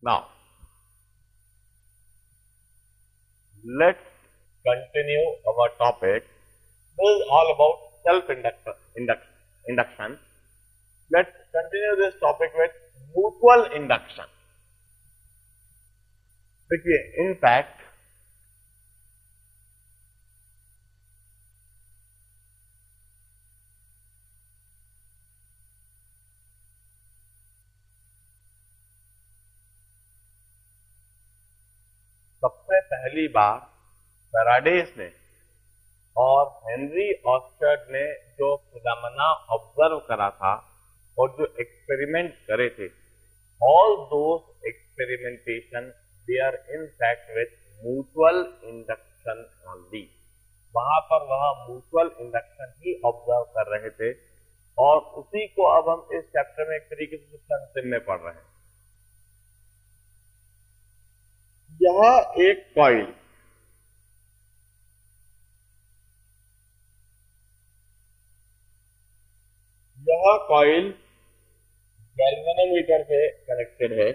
Now, let's continue our topic. This is all about self-induction. Let's continue this topic with mutual induction. देखिए, in fact, सबसे पहली बार Faraday's ने और Henry ऑस्टर्ड ने जो फिनोमेना ऑब्जर्व करा था और जो एक्सपेरिमेंट करे थे, all those experimentation they are in fact with mutual induction only. वहां पर वह म्यूचुअल इंडक्शन ही ऑब्जर्व कर रहे थे और उसी को अब हम इस चैप्टर में एक तरीके से अंतिम में पढ़ रहे हैं। यह एक कॉइल, यह कॉइल गैल्वेनोमीटर से कनेक्टेड है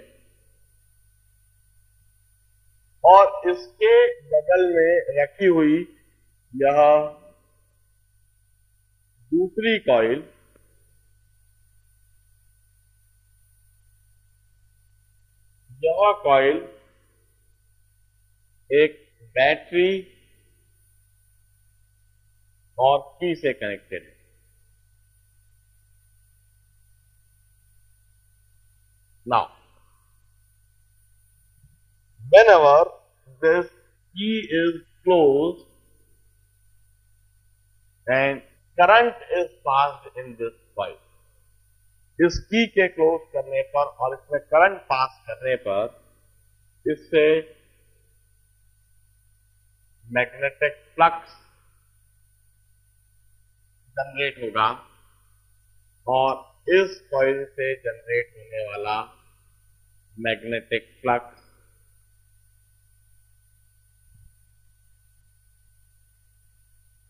और इसके बगल में रखी हुई यह दूसरी कॉइल यह कॉइल एक बैटरी और की से कनेक्टेड है। Now, whenever this key is closed and current is passed in this coil, इस की के क्लोज करने पर और इसमें करंट पास करने पर इससे मैग्नेटिक फ्लक्स जनरेट होगा और इस कॉइल से जनरेट होने वाला मैग्नेटिक फ्लक्स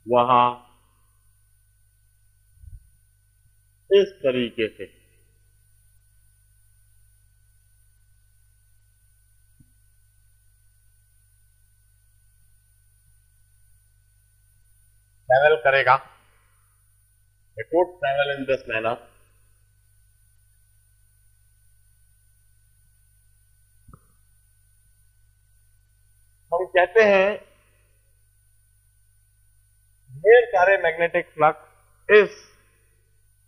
वहां इस तरीके से ट्रैवल करेगा। It would travel in this manner. हम कहते हैं ढेर सारे मैग्नेटिक फ्लक्स इस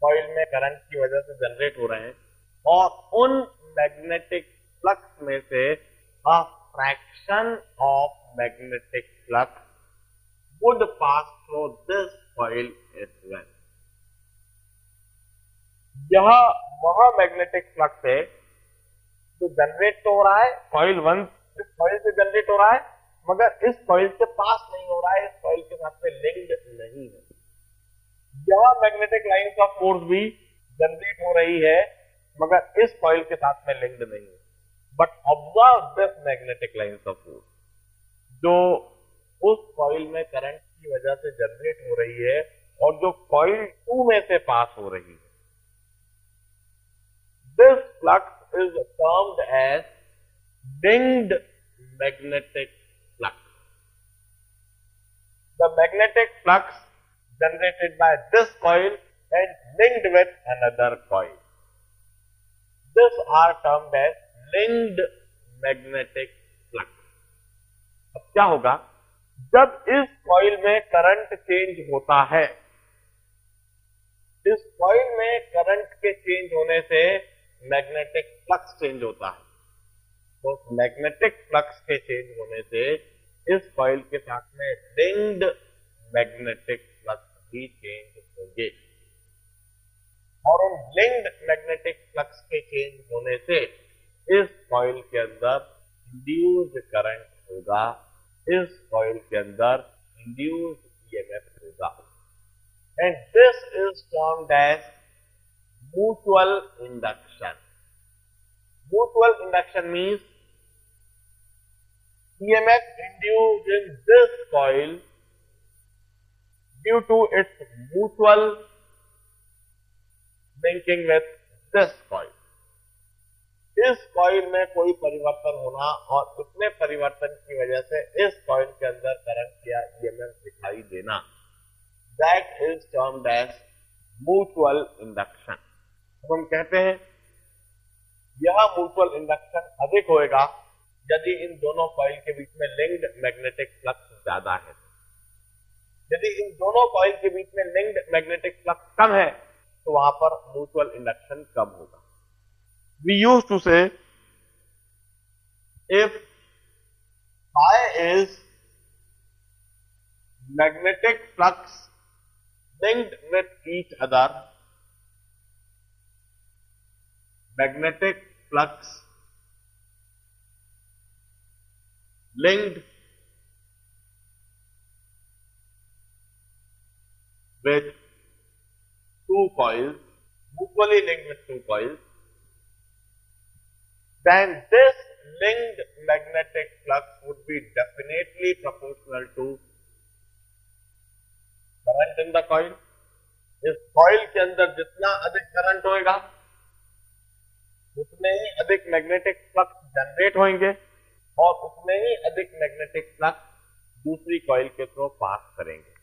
कॉइल में करंट की वजह से जनरेट हो रहे हैं और उन मैग्नेटिक फ्लक्स में से a fraction of magnetic flux would pass through this coil as well. यह वह मैग्नेटिक फ्लक्स है जो जनरेट तो हो रहा है, कॉइल 1 इस कॉइल से जनरेट हो रहा है मगर इस कॉइल से पास नहीं हो रहा है, इस कॉइल के साथ में लिंक्ड नहीं है। यह मैग्नेटिक लाइंस ऑफ फोर्स भी जनरेट हो रही है मगर इस कॉइल के साथ में लिंक्ड नहीं है। But observe this magnetic lines of force जो उस कॉइल में करंट की वजह से जनरेट हो रही है और जो कॉइल 2 में से पास हो रही है। This flux is termed as linked magnetic flux. The magnetic flux generated by this coil and linked with another coil. This are termed as linked magnetic flux. अब क्या होगा जब इस कॉइल में करंट चेंज होता है, इस कॉइल में करंट के चेंज होने से मैग्नेटिक फ्लक्स चेंज होता है, तो मैग्नेटिक फ्लक्स के चेंज होने से इस कॉइल के साथ में लिंक्ड मैग्नेटिक फ्लक्स भी चेंज होंगे और उन लिंक्ड मैग्नेटिक फ्लक्स के चेंज होने से इस कॉइल के अंदर इंड्यूस्ड करंट होगा, इस कॉइल के अंदर इंड्यूस्ड ईएमएफ होगा and this is termed as mutual induction. Mutual induction means EMF induced in this coil due to its mutual linking with this coil. इस कॉइल में कोई परिवर्तन होना और उतने परिवर्तन की वजह से इस कॉइल के अंदर करंट या ईएमएफ दिखाई देना, that is termed as mutual induction. तो हम कहते हैं यह म्यूचुअल इंडक्शन अधिक होएगा यदि इन दोनों कॉइल के बीच में लिंक्ड मैग्नेटिक फ्लक्स ज्यादा है। यदि इन दोनों कॉइल के बीच में लिंक्ड मैग्नेटिक फ्लक्स कम है तो वहां पर म्यूचुअल इंडक्शन कम होगा। We used to say if phi is magnetic flux linked with each other, magnetic flux linked with two coils, mutually linked with two coils, then this linked magnetic flux would be definitely proportional to current in the coil. इस coil के अंदर जितना अधिक current होएगा उतने ही अधिक magnetic flux generate होंगे और उतने ही अधिक मैग्नेटिक फ्लक्स दूसरी कॉइल के थ्रू पास करेंगे।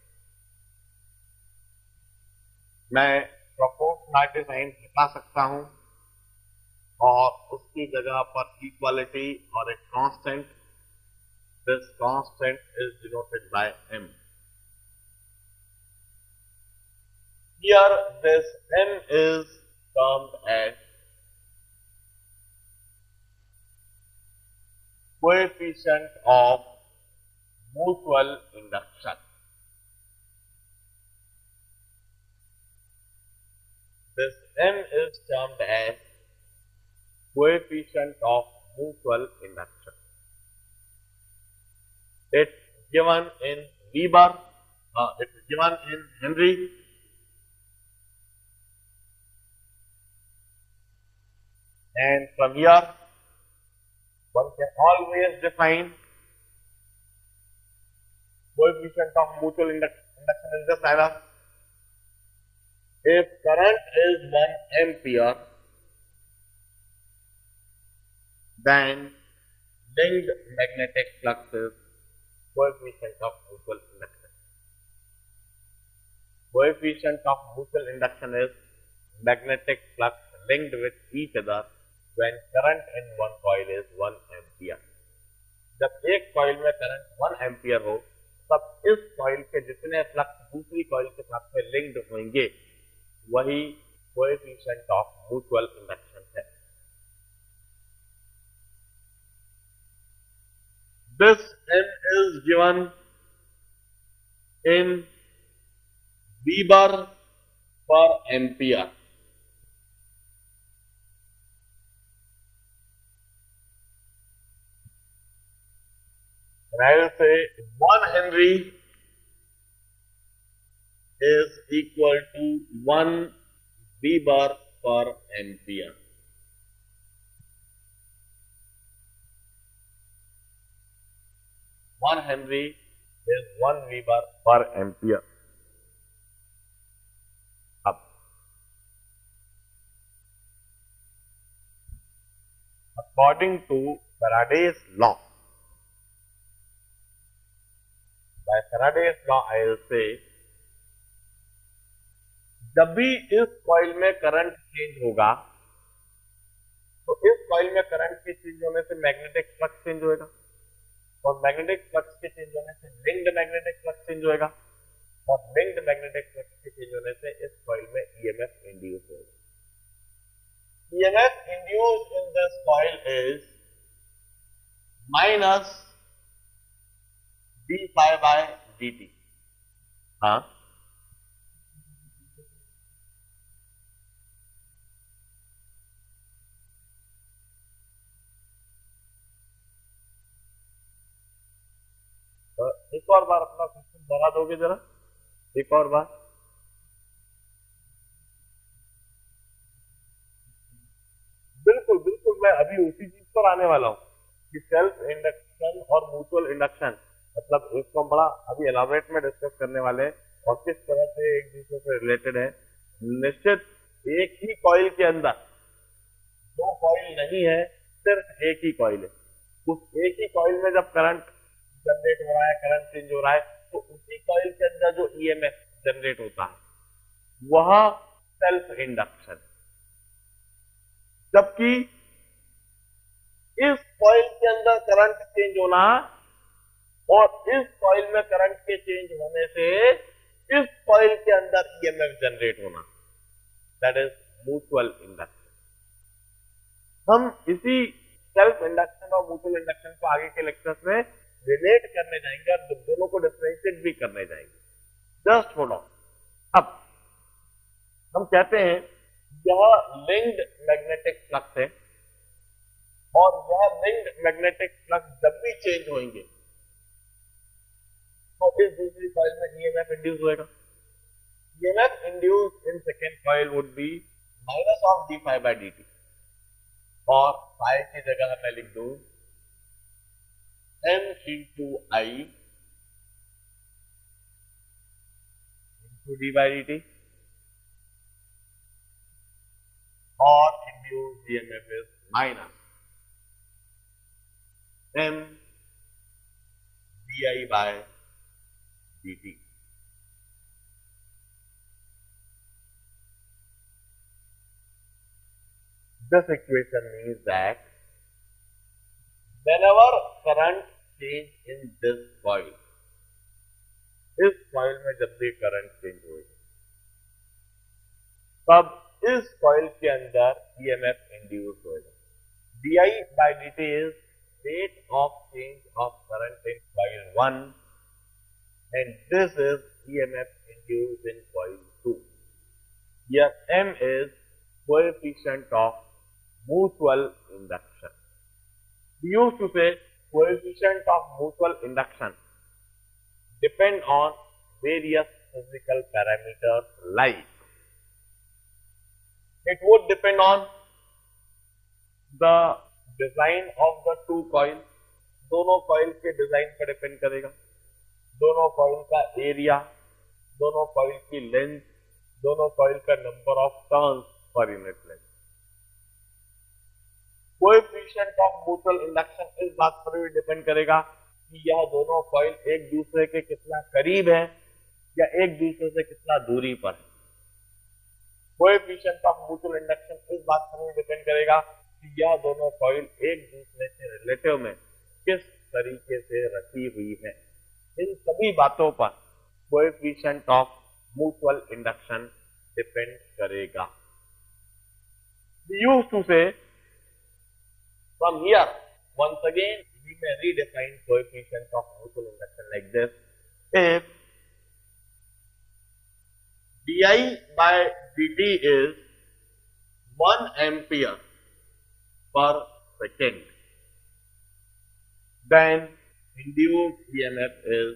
मैं प्रोपोर्शनलिटी साइन हटा सकता हूं और उसकी जगह पर इक्वालिटी और एक constant, this constant is denoted by m। Here this m is termed as coefficient of mutual induction. This m is termed as coefficient of mutual induction. It's given in Weber, it's given in Henry, and from here one can always define coefficient of mutual induction in this manner. If current is 1 ampere, then linked magnetic flux is coefficient of mutual induction. Coefficient of mutual induction is magnetic flux linked with each other when current in one coil is 1 ampere. जब एक coil में current 1 ampere हो तब इस coil के जितने flux दूसरी coil के साथ में लिंक्ड होंगे वही कोएफिशिएंट ऑफ म्यूचुअल इंडक्शन है। This m is given in Weber per ampere. And I will say 1 Henry is equal to 1 Weber per ampere. One Henry is 1 Weber per ampere. अब according to Faraday's law, by Faraday's law I will say जब भी इस coil में current change होगा तो इस coil में current के चेंज होने से मैग्नेटिक फ्लक्स चेंज होएगा और मैग्नेटिक फ्लक्स के चेंज होने से लिंक्ड मैग्नेटिक फ्लक्स चेंज होएगा और लिंक्ड मैग्नेटिक फ्लक्स के चेंज होने से इस कॉइल में ईएमएफ इंड्यूस होगा। EMF induced in this coil is minus D phi by dt। हाँ, एक और बार अपना क्वेश्चन दोहरा दोगे जरा, एक और बार। बिल्कुल बिल्कुल, मैं अभी उसी चीज पर आने वाला हूं कि सेल्फ इंडक्शन और म्यूचुअल इंडक्शन मतलब इसको बड़ा अभी एलाबोरेट में डिस्कस करने वाले हैं और किस तरह से एक दूसरे से रिलेटेड है। निश्चित एक ही कॉइल के अंदर दो कॉइल नहीं है सिर्फ एक ही कॉइल है, उस एक ही कॉइल में जब करंट जनरेट हो रहा है, करंट चेंज हो रहा है, तो उसी कॉइल के अंदर जो ईएमएफ जनरेट होता है वह सेल्फ इंडक्शन। जबकि इस कॉइल के अंदर करंट चेंज होना और इस कॉइल में करंट के चेंज होने से इस कॉइल के अंदर ईएमएफ जनरेट होना, दैट इज म्यूचुअल इंडक्शन। हम इसी सेल्फ इंडक्शन और म्यूचुअल इंडक्शन को आगे के लेक्चर्स में रिलेट करने जाएंगे और दोनों को डिफरेंशिएट भी करने जाएंगे। Just hold on. अब हम कहते हैं यह लिंक्ड मैग्नेटिक फ्लक्स है और यह लिंक्ड मैग्नेटिक फ्लक्स जब भी चेंज होंगे तो इस दूसरी कॉइल में ईएमएफ इंड्यूस होएगा। EMF induce in second coil would be minus of d phi by d t, और फाई की जगह मैं लिख दूं M into I into d by d t, और induce EMF is minus M d I by dt. This equation means that whenever current change in this coil, इस coil में जब भी current change होगा, तब इस coil के अंदर EMF induce होगा। di by dt is rate of change of current in coil 1, and this is EMF induced in coil 2. Here M is coefficient of mutual induction. We used to say coefficient of mutual induction depend on various physical parameters like it would depend on the design of the two coils. दोनों coil के design पर depend करेगा, दोनों coil का area, दोनों coil की length, दोनों coil का number of turns per unit length. Coefficient of mutual induction इस बात पर भी डिपेंड करेगा कि यह दोनों कॉइल एक दूसरे के कितना करीब है या एक दूसरे से कितना दूरी पर है। कोएफिशिएंट ऑफ म्यूचुअल इंडक्शन इस बात पर भी डिपेंड करेगा कि यह दोनों कॉइल एक दूसरे के रिलेटिव में किस तरीके से रखी हुई है। इन सभी बातों पर coefficient of mutual induction depend करेगा। We used to say from here once again we may redefine coefficient of mutual induction like this. If di by dt is 1 ampere per second, then induced EMF is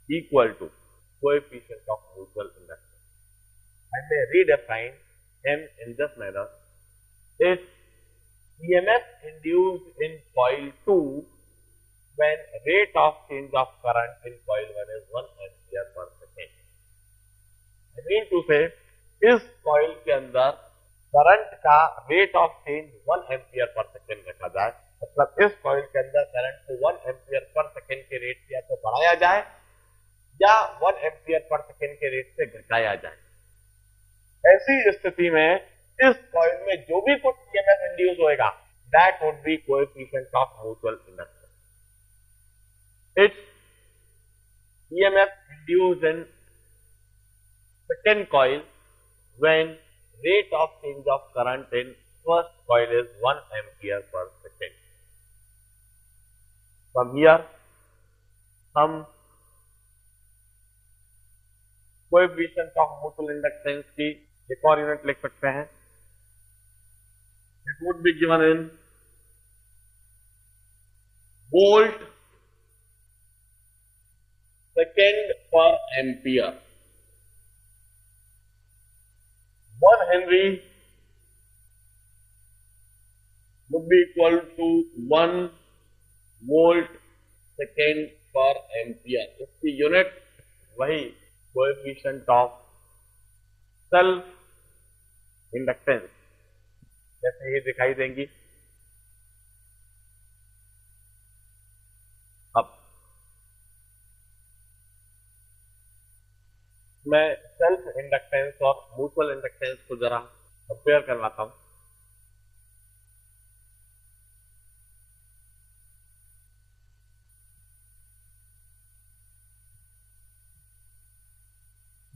equal to coefficient of mutual induction. I may redefine M in this manner. If EMF induced in coil 2 when rate of change of current in coil 1 is 1 ampere per second. I mean to say, इस coil के अंदर current का rate of change 1 ampere per second रखा जाए, मतलब इस coil के अंदर करंट को 1 एम्पियर पर सेकेंड के रेट से या तो बढ़ाया जाए या 1 एम्पियर पर सेकेंड के रेट से घटाया जाए। ऐसी स्थिति में इस कॉइल में जो भी कुछ ईएमएफ इंड्यूस होएगा, that would be coefficient of mutual induction. It's EMF induced in second coil when rate of change of current in first coil is 1 ampere per second. From here, हम coefficient of mutual inductance की एक और unit लिख सकते हैं। It would be given in volt second per ampere. 1 Henry would be equal to 1 volt second per ampere. इसकी unit वही coefficient of self inductance ऐसे ही दिखाई देंगी। अब मैं सेल्फ इंडक्टेंस और म्यूचुअल इंडक्टेंस को जरा कंपेयर करवाता हूं।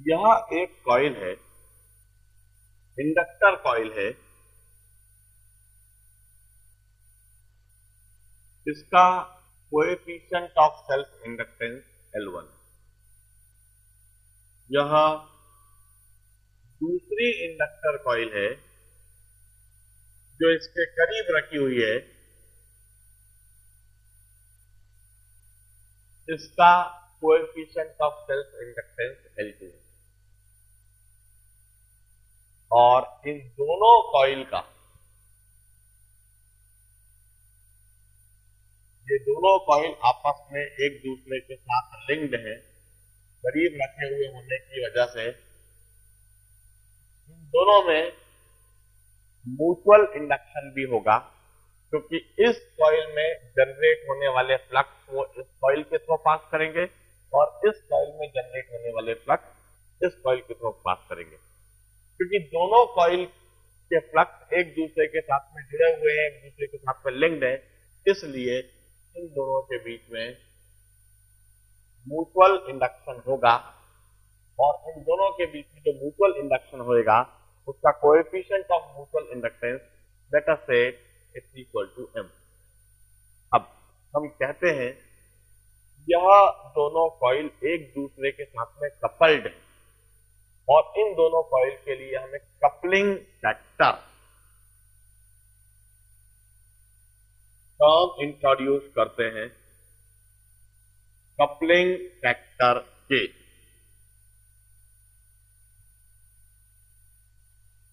यह एक कॉइल है, इंडक्टर कॉइल है। इसका coefficient of self inductance L1। यह दूसरी इंडक्टर कॉइल है जो इसके करीब रखी हुई है। इसका coefficient of self inductance L2 है। और इन दोनों कॉइल का, ये दोनों कॉइल आपस में एक दूसरे के साथ लिंक्ड हैं, करीब रखे हुए होने की वजह से इन दोनों में म्यूचुअल इंडक्शन भी होगा, क्योंकि इस कॉइल में जनरेट होने वाले फ्लक्स वो इस कॉइल के थ्रू पास करेंगे और इस कॉइल में जनरेट होने वाले फ्लक्स इस कॉइल के थ्रू पास करेंगे। क्योंकि दोनों कॉइल के फ्लक्स एक दूसरे के साथ में जुड़े हुए हैं, एक दूसरे के साथ में लिंक्ड है, इसलिए इन दोनों के बीच में म्यूचुअल इंडक्शन होगा। और इन दोनों के बीच में जो म्यूचुअल इंडक्शन होएगा उसका coefficient of mutual inductance let us से इट्स इक्वल टू m। अब हम कहते हैं यह दोनों कॉइल एक दूसरे के साथ में कपल्ड है और इन दोनों कॉइल के लिए हमें कपलिंग फैक्टर टर्म इंट्रोड्यूस करते हैं। कपलिंग फैक्टर के,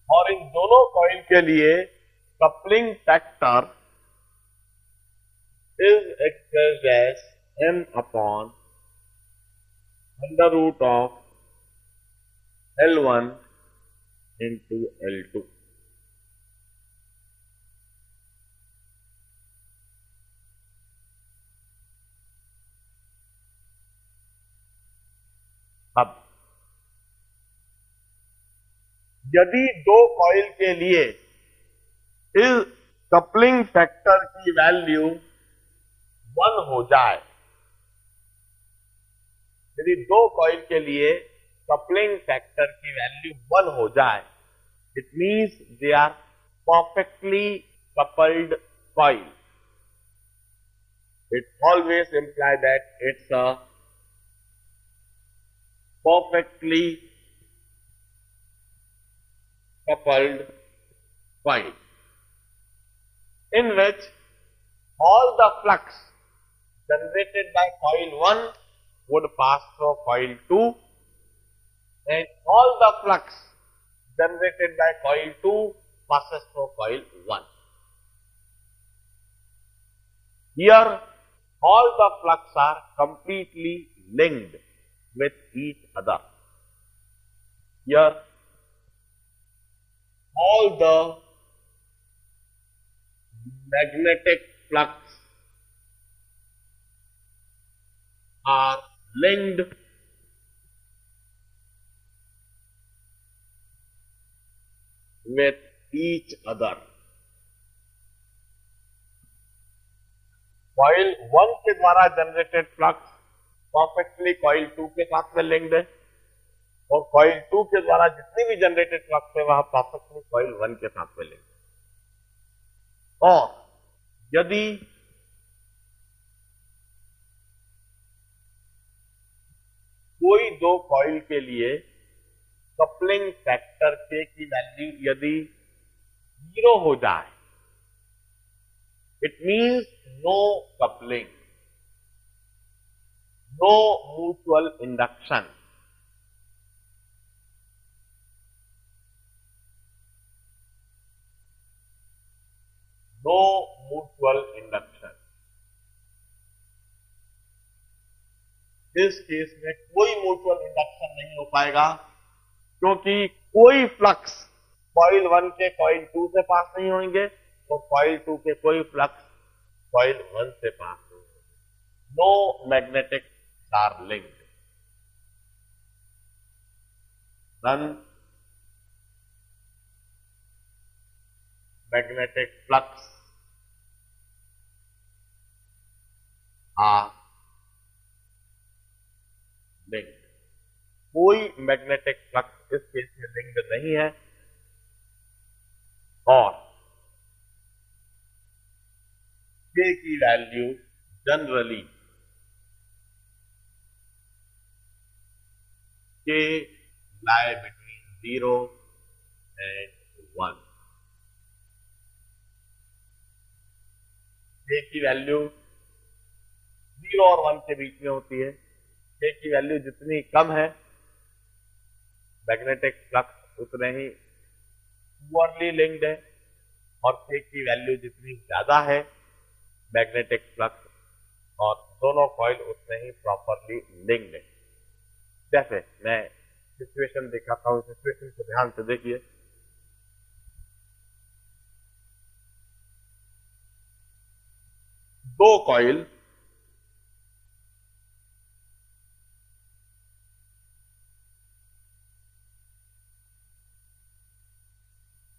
और इन दोनों कॉइल के लिए coupling factor is expressed as m upon under root of L1 into L2। अब यदि दो कॉइल के लिए इस कपलिंग फैक्टर की वैल्यू 1 हो जाए, यदि दो कॉइल के लिए कपलिंग फैक्टर की वैल्यू 1 हो जाए, it means they are perfectly coupled coil. It always imply that it's a perfectly coupled coil in which all the flux generated by coil 1 would pass through coil 2 and all the flux generated by coil 2 passes through coil 1. Here all the flux are completely linked with each other. Here all the magnetic flux are linked with each other. Coil 1 के द्वारा generated flux perfectly coil 2 के साथ में linked है और coil 2 के द्वारा जितनी भी जनरेटेड फ्लक्स है वह परफेक्टली कॉइल 1 के साथ में लिंक्ड है। और यदि कोई दो कॉइल के लिए कपलिंग फैक्टर के की वैल्यू यदि 0 हो जाए, it means no coupling, no mutual induction. No mutual induction. इस केस में कोई म्यूचुअल इंडक्शन नहीं हो पाएगा क्योंकि कोई फ्लक्स कॉइल 1 के कॉइल 2 से पास नहीं होंगे और कॉइल 2 के कोई फ्लक्स कॉइल 1 से पास नहीं होंगे। No magnetic are linked. None magnetic flux are linked. कोई मैग्नेटिक फ्लक्स इस केस में लिंक्ड नहीं है और K की value generally K lie between 0 and 1। K की वैल्यू 0 और 1 के बीच में होती है। K की वैल्यू जितनी कम है मैग्नेटिक फ्लक्स उतने ही पुअरली लिंक्ड है और K की वैल्यू जितनी ज्यादा है मैग्नेटिक फ्लक्स और दोनों कॉइल उतने ही प्रॉपरली लिंक्ड है। जैसे मैं सिचुएशन दिखाता हूं, सिचुएशन को ध्यान से देखिए। दो कॉइल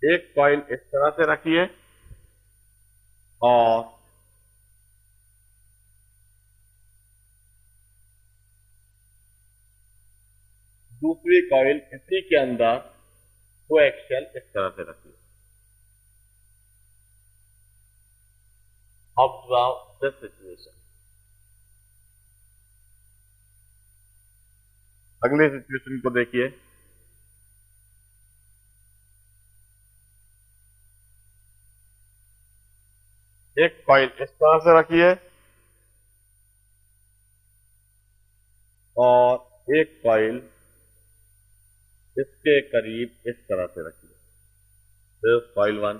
एक कॉइल इस तरह से रखिए और दूसरी कॉइल इसी के अंदर कोएक्सियल इस तरह से रखिए। Observe this situation. अगले सिचुएशन को देखिए। एक कॉइल इस तरह से रखिए और एक कॉइल इसके करीब इस तरह से रखिए। This coil 1,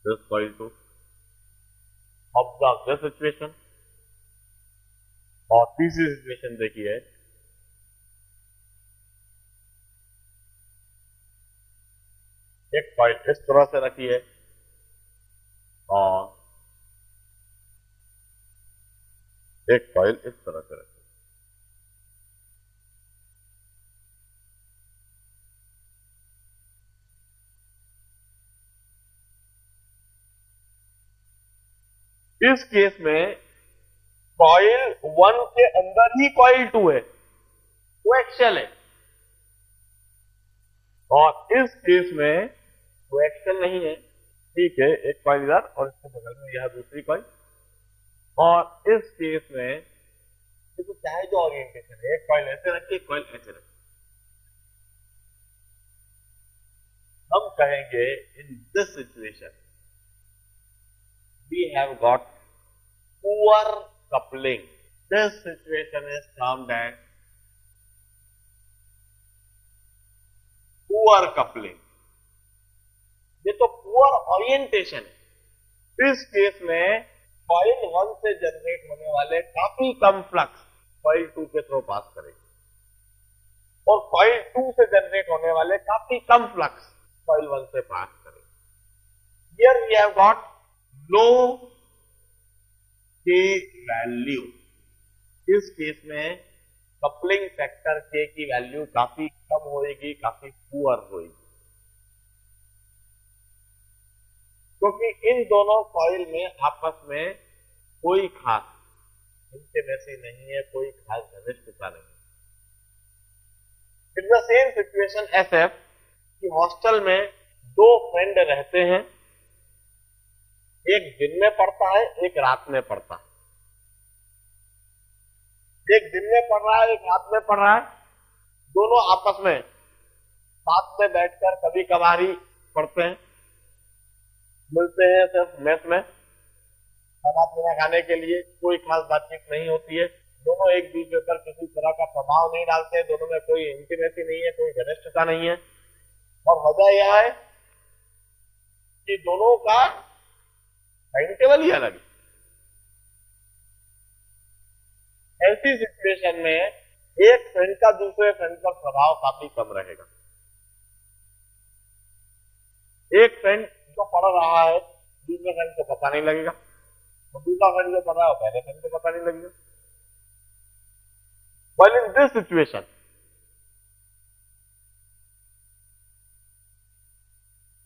this coil 2। Observe this situation. और तीसरी सिचुएशन देखिए। एक कॉइल इस तरह से रखिए और एक कॉइल इस तरह से रखिए। इस केस में कॉइल 1 के अंदर ही कॉइल 2 है, कोएक्सियल है, और इस केस में कोएक्सियल नहीं है। ठीक है, एक कॉइल इधर और इसके बगल में यह दूसरी कॉइल। और इस केस में देखो चाहे जो ओरिएंटेशन है, एक कॉइल ऐसे रखिए, एक कॉइल ऐसे रखिए। हम कहेंगे in this situation we have got poor coupling. This situation is termed as poor coupling. ये तो पुअर ओरिएंटेशन है। इस केस में कॉइल 1 से जनरेट होने वाले काफी कम फ्लक्स कॉइल 2 के थ्रू पास करेगी और कॉइल 2 से जनरेट होने वाले काफी कम फ्लक्स कॉइल 1 से पास करेगी। Here we have got low K value. इस केस में कपलिंग फैक्टर K की वैल्यू काफी कम होएगी, काफी पुअर होएगी, क्योंकि इन दोनों कॉइल में आपस में कोई खास इंटीमेसी नहीं है, कोई खास घनिष्ठता नहीं। It's the same situation SF कि हॉस्टल में दो फ्रेंड रहते हैं, एक दिन में पढ़ता है, एक रात में पढ़ता है। एक दिन में पढ़ रहा है, एक रात में पढ़ रहा है। दोनों आपस में साथ में बैठकर कभी कभार ही पढ़ते हैं, मिलते हैं सिर्फ मेस में खाना पीना खाने के लिए। कोई खास बातचीत नहीं होती है। दोनों एक दूसरे पर किसी तरह का प्रभाव नहीं डालते, दोनों में कोई इंटीमेसी नहीं है, कोई घनिष्ठता नहीं है। और वजह यह है कि दोनों का टाइम टेबल ही अलग है। ऐसी सिचुएशन में एक फ्रेंड का दूसरे फ्रेंड पर प्रभाव काफी कम रहेगा। एक फ्रेंड जो पढ़ रहा है दूसरे फ्रेंड को पता नहीं लगेगा, और दूसरा फ्रेंड जो पढ़ रहा है पहले फ्रेंड को पता नहीं लगेगा। While in this situation,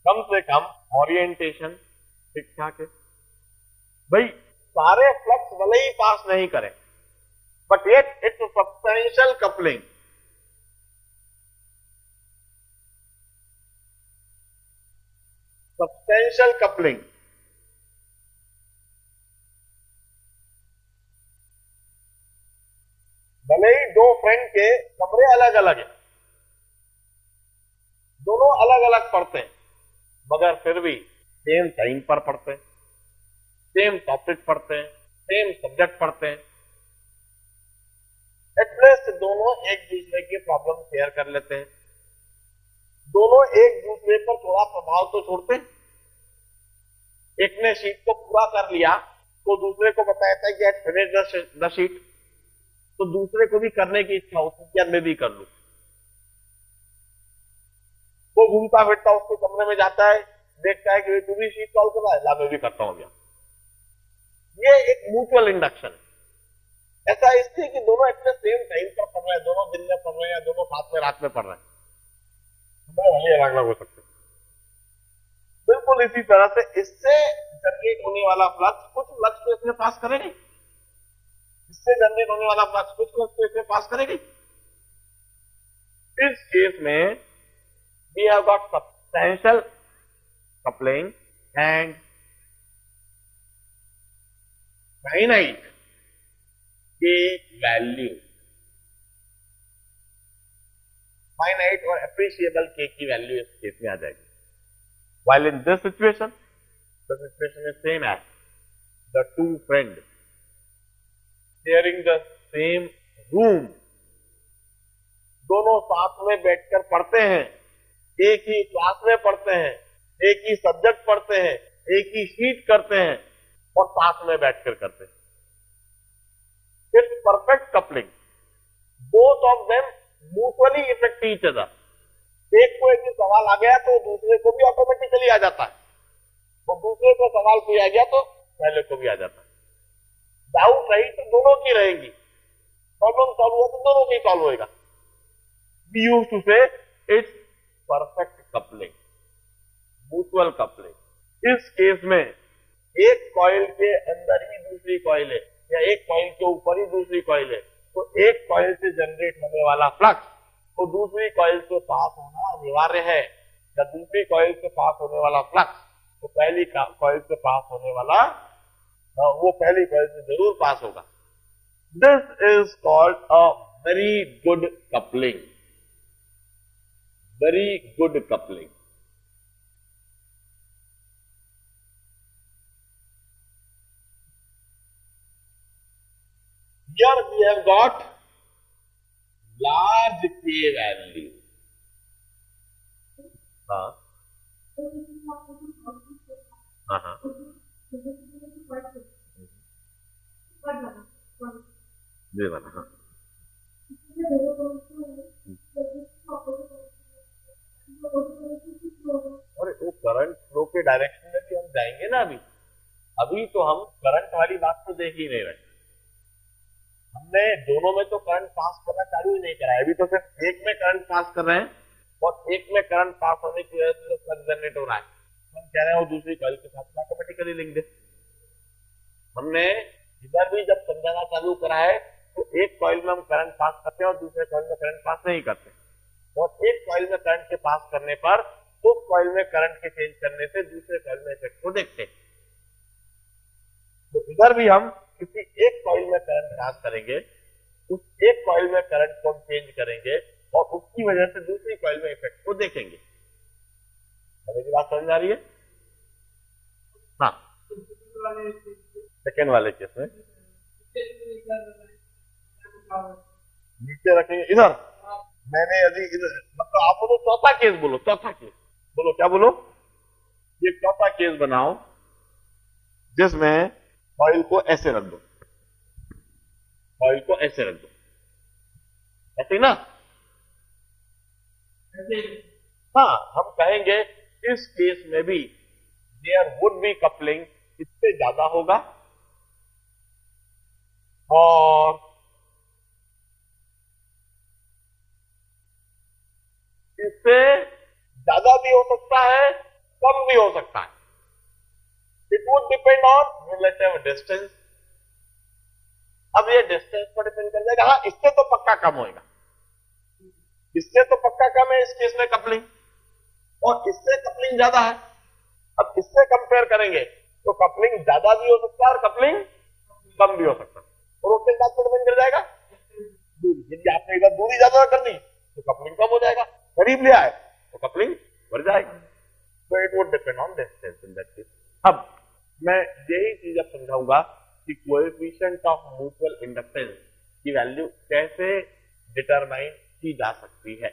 कम से कम ओरिएंटेशन ठीक ठाक है। भाई सारे फ्लक्स भले ही पास नहीं करें, but yet it's substantial coupling. Substantial coupling भले ही दो फ्रेंड के कमरे अलग अलग हैं, दोनों अलग अलग पढ़ते हैं, मगर फिर भी सेम टाइम पर पढ़ते हैं, सेम टॉपिक पढ़ते हैं, सेम सब्जेक्ट पढ़ते हैं। एटलीस्ट दोनों एक दूसरे की प्रॉब्लम शेयर कर लेते हैं, दोनों एक दूसरे पर थोड़ा प्रभाव तो छोड़ते हैं। एक ने शीट को पूरा कर लिया तो दूसरे को बताया था कि फिनिश द शीट, तो दूसरे को भी करने की इच्छा होती है कि मैं भी कर लूं। वो घूमता फिरता उसके कमरे में जाता है, देखता है कि तू भी शीट सॉल्व कर रहा है, ला मैं भी करता हूं। ये एक म्यूचुअल इंडक्शन है। ऐसा इसलिए कि दोनों अपने सेम टाइम पर पढ़ रहे हैं, दोनों दिन में पढ़ रहे हैं, दोनों साथ में रात में पढ़ रहे हैं, भले अलग अलग हो सकते हैं। बिल्कुल इसी तरह से इससे जनरेट होने वाला फ्लक्स कुछ फ्लक्स तो इसमें पास करेगी, इससे जनरेट होने वाला फ्लक्स कुछ फ्लक्स तो इसमें पास करेगी। इस केस में we have got substantial coupling and finite K value, finite और appreciable K की वैल्यू इस केस में आ जाएगी। While in this situation, the situation is same as the two friends sharing the same room, दोनों साथ में बैठकर पढ़ते हैं, एक ही क्लास में पढ़ते हैं, एक ही सब्जेक्ट पढ़ते हैं, एक ही शीट करते हैं और साथ में बैठकर करते हैं। It's perfect coupling, both of them mutually effect each other. एक को एक सवाल आ गया तो दूसरे को भी ऑटोमेटिकली आ जाता है, और दूसरे को सवाल कोई आ गया तो पहले को भी आ जाता है। डाउट रही तो दोनों की रहेगी, प्रॉब्लम सॉल्व हुआ तो दोनों की सॉल्व होगा। वी यूज्ड टू से it's perfect coupling, mutual coupling. इस केस में एक कॉइल के अंदर ही दूसरी कॉइल है या एक कॉइल के ऊपर ही दूसरी कॉइल है, तो एक कॉइल से जनरेट होने वाला फ्लक्स तो दूसरी कॉइल से पास होना अनिवार्य है, या दूसरी कॉइल से पास होने वाला फ्लक्स तो पहली कॉइल से पास होने वाला वो पहली कॉइल से जरूर पास होगा। This is called a very good coupling, very good coupling. Here we have got large K value. जी बना हाँ। और वो करंट फ्लो के डायरेक्शन में भी हम जाएंगे ना। अभी तो हम करंट वाली बात तो देख ही नहीं रहे, हमने दोनों में तो करंट पास करना चालू ही नहीं करा है। अभी तो सिर्फ एक में करंट पास कर रहे हैं और एक में करंट पास होने की वजह से जो फ्लक्स जनरेट हो रहा है हम कह रहे हैं वो दूसरी कॉइल के साथ ऑटोमेटिकली लिंक दे। हमने इधर भी जब समझाना चालू करा है तो एक कॉइल में हम करंट पास करते हैं और दूसरे कॉइल में करंट पास नहीं करते, और एक कॉइल में करंट के पास करने पर उस कॉइल में करंट के चेंज करने से दूसरे कॉइल में इफेक्ट को देखते हैं। तो इधर भी हम किसी एक कॉइल में करंट पास करेंगे, उस एक कॉइल में करंट को चेंज करेंगे और उसकी वजह से दूसरी कॉइल में इफेक्ट को देखेंगे। मेरी बात समझ आ रही है? हाँ, सेकेंड वाले केस में नीचे रखेंगे इधर। मैंने यदि इधर मतलब आप बोलो चौथा केस बोलो, चौथा केस बोलो, क्या बोलो? ये चौथा केस बनाओ जिसमें कॉइल को ऐसे रख दो, कॉइल को ऐसे रख दो, ऐसे ना। हाँ, हम कहेंगे इस केस में भी देयर वुड बी कपलिंग इससे ज्यादा होगा और इससे ज्यादा भी हो सकता है, कम भी हो सकता है. It would depend on relative distance. अब ये डिस्टेंस पर डिपेंड कर जाएगा. हाँ, इससे तो पक्का कम होगा, इससे तो पक्का कम है इस केस में कपलिंग, और इससे कपलिंग ज्यादा है. अब इससे कंपेयर करेंगे तो कपलिंग ज्यादा भी हो सकता है और कपलिंग कम भी हो सकता है. और उसके साथ तो डिपेंड कर जाएगा दूरी. यदि आपने इधर दूरी ज्यादा कर दी तो कपलिंग कम हो जाएगा, करीब ले आए तो कपलिंग बढ़ जाएगी. तो it would depend on distance in that case. अब मैं यही चीज अब समझाऊंगा कि कोएफिशिएंट ऑफ म्यूचुअल इंडक्टेंस की वैल्यू कैसे डिटरमाइन की जा सकती है.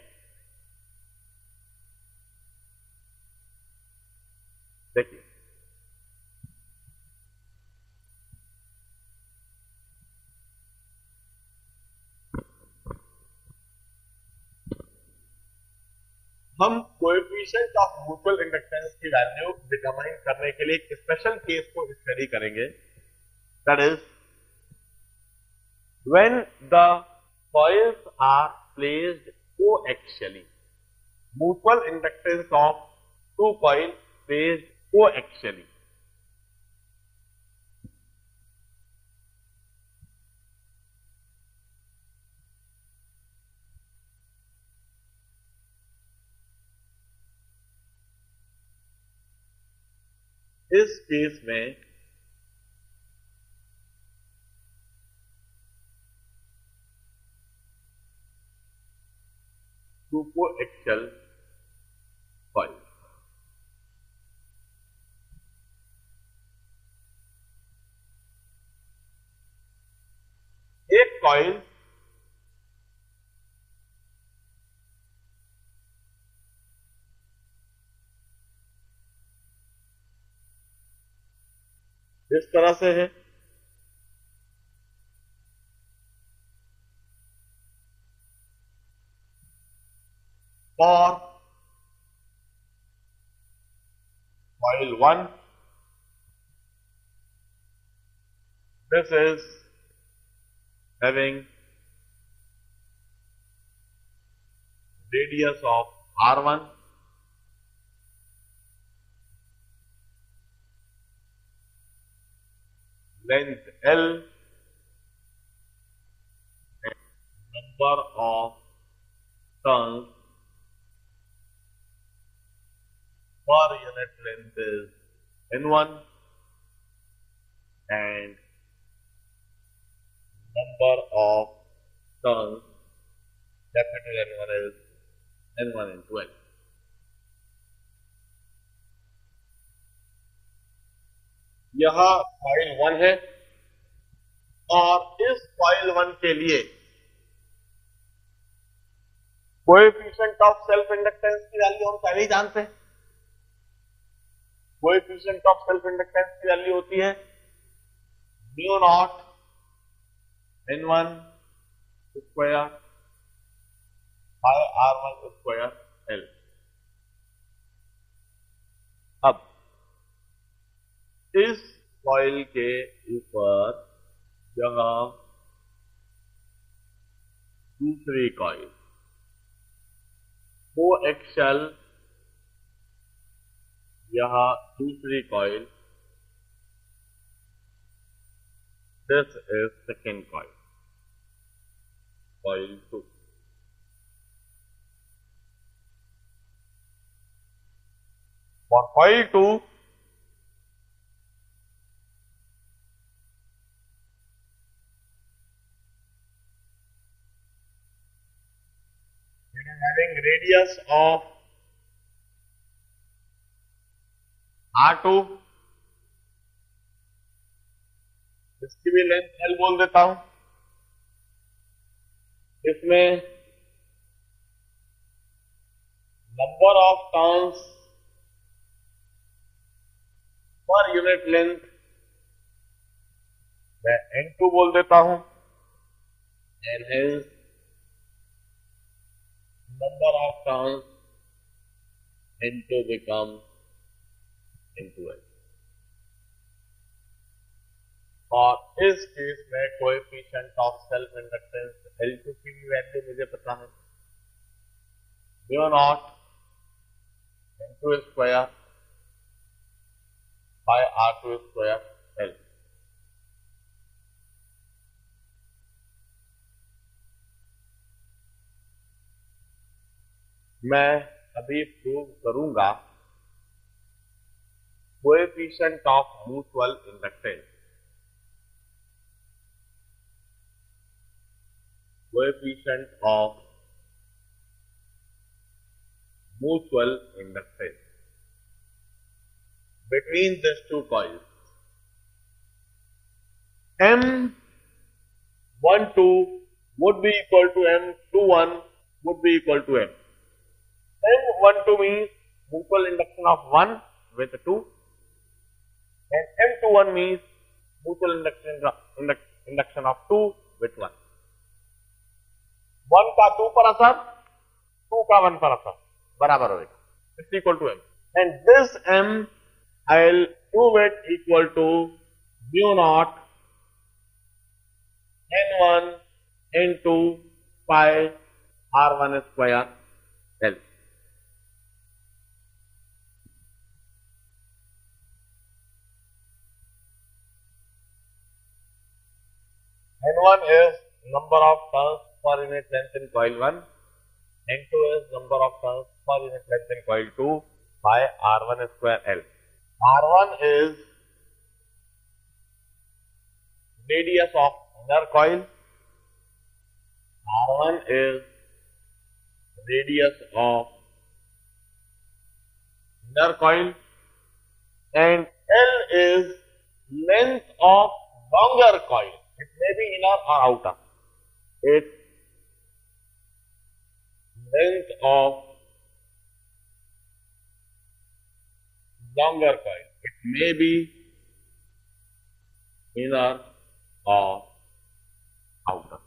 देखिए, हम कोएफिशिएंट ऑफ म्यूचुअल इंडक्टेंस की वैल्यू डिटरमाइन करने के लिए एक स्पेशल केस को स्टडी करेंगे. That is when the coils are placed coaxially. Mutual inductance of two coil placed coaxially. इस केस में टू कोएक्सियल कॉइल, एक कॉइल इस तरह से है और coil 1 this is having radius of R1 length L and number of turns per unit length is N1 and number of turns capital N1 is N1 into N. यह coil 1 है और इस कॉइल 1 के लिए कोएफिशिएंट ऑफ सेल्फ इंडक्टेंस की value हम पहले ही जानते हैं. कोएफिशिएंट ऑफ सेल्फ इंडक्टेंस की वैल्यू होती है mu naught N1 square by R1 square L. अब इस कॉइल के ऊपर यह दूसरी कॉइल कोएक्सियल, यह दूसरी coil, this is second coil, coil 2. For coil 2, it is having radius of R2, इसकी भी लेंथ L बोल देता हूं. इसमें number of turns per unit length मैं N2 बोल देता हूं and hence number of turns N2 becomes N2L. और इस केस में coefficient of self inductance L2 की भी वैल्यू मुझे पता है, mu naught N2 square by R2 square L। मैं अभी प्रूव करूंगा coefficient of mutual inductance, coefficient of mutual inductance between these two coils. M12 would be equal to M21 would be equal to M. M12 means mutual induction of 1 with 2 and M21 means mutual induction of 2 with 1. 1 का 2 पर असर, 2 का 1 पर असर बराबर होगा, it's equal to M. And this M I'll prove it equal to mu naught N1 N2 pi R1 square L. N1 is number of turns per unit length in coil 1, N2 is number of turns per unit length in coil 2 by R1 square L. R1 is radius of inner coil, R1 is radius of inner coil, and L is length of longer coil. It may be inner or outer. It's length of longer coil. It may be inner or outer.